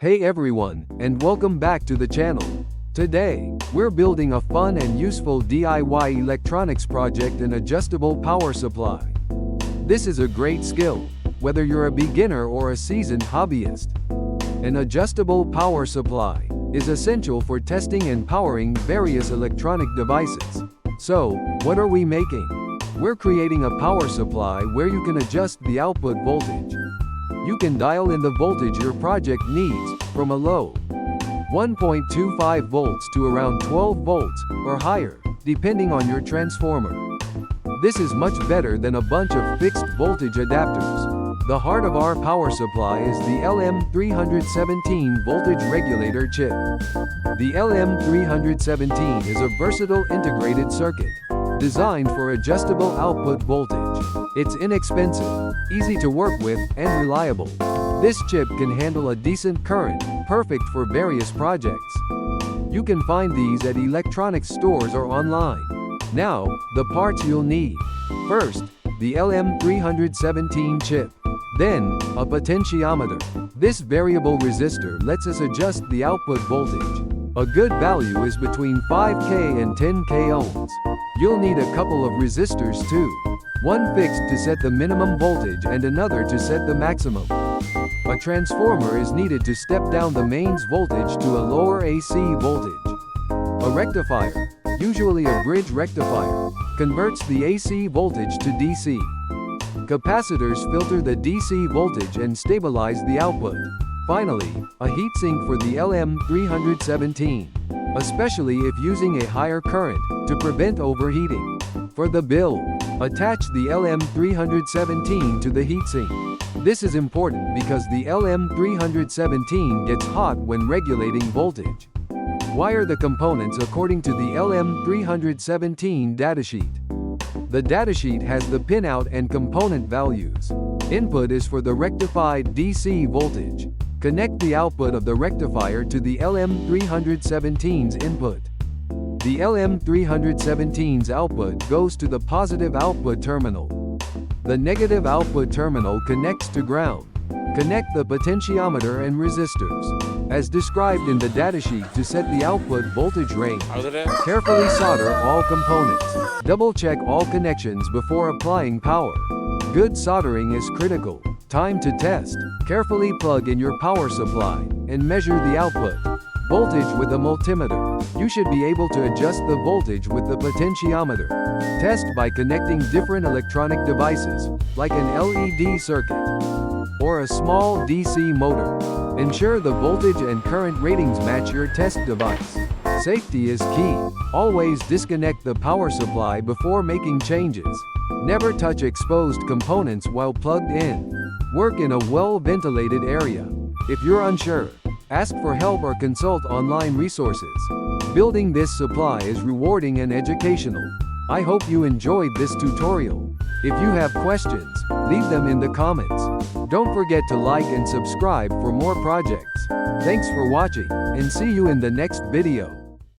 Hey everyone, and welcome back to the channel. Today, we're building a fun and useful DIY electronics project, an adjustable power supply. This is a great skill, whether you're a beginner or a seasoned hobbyist. An adjustable power supply is essential for testing and powering various electronic devices. So, what are we making? We're creating a power supply where you can adjust the output voltage. You can dial in the voltage your project needs, from a low 1.25 volts to around 12 volts, or higher, depending on your transformer. This is much better than a bunch of fixed voltage adapters. The heart of our power supply is the LM317 voltage regulator chip. The LM317 is a versatile integrated circuit, designed for adjustable output voltage. It's inexpensive, easy to work with, and reliable. This chip can handle a decent current, perfect for various projects. You can find these at electronics stores or online. Now, the parts you'll need. First, the LM317 chip. Then, a potentiometer. This variable resistor lets us adjust the output voltage. A good value is between 5K and 10K ohms. You'll need a couple of resistors too. One fixed to set the minimum voltage and another to set the maximum. A transformer is needed to step down the mains voltage to a lower AC voltage. A rectifier, usually a bridge rectifier, converts the AC voltage to DC. Capacitors filter the DC voltage and stabilize the output. Finally, a heatsink for the LM317, especially if using a higher current, to prevent overheating. For the build, attach the LM317 to the heatsink. This is important because the LM317 gets hot when regulating voltage. Wire the components according to the LM317 datasheet. The datasheet has the pinout and component values. Input is for the rectified DC voltage. Connect the output of the rectifier to the LM317's input. The LM317's output goes to the positive output terminal. The negative output terminal connects to ground. Connect the potentiometer and resistors, as described in the datasheet, to set the output voltage range. Carefully solder all components. Double-check all connections before applying power. Good soldering is critical. Time to test. Carefully plug in your power supply, and measure the output voltage with a multimeter. You should be able to adjust the voltage with the potentiometer. Test by connecting different electronic devices, like an LED circuit or a small DC motor. Ensure the voltage and current ratings match your test device. Safety is key. Always disconnect the power supply before making changes. Never touch exposed components while plugged in. Work in a well-ventilated area. If you're unsure, ask for help or consult online resources. Building this supply is rewarding and educational. I hope you enjoyed this tutorial. If you have questions, leave them in the comments. Don't forget to like and subscribe for more projects. Thanks for watching, and see you in the next video.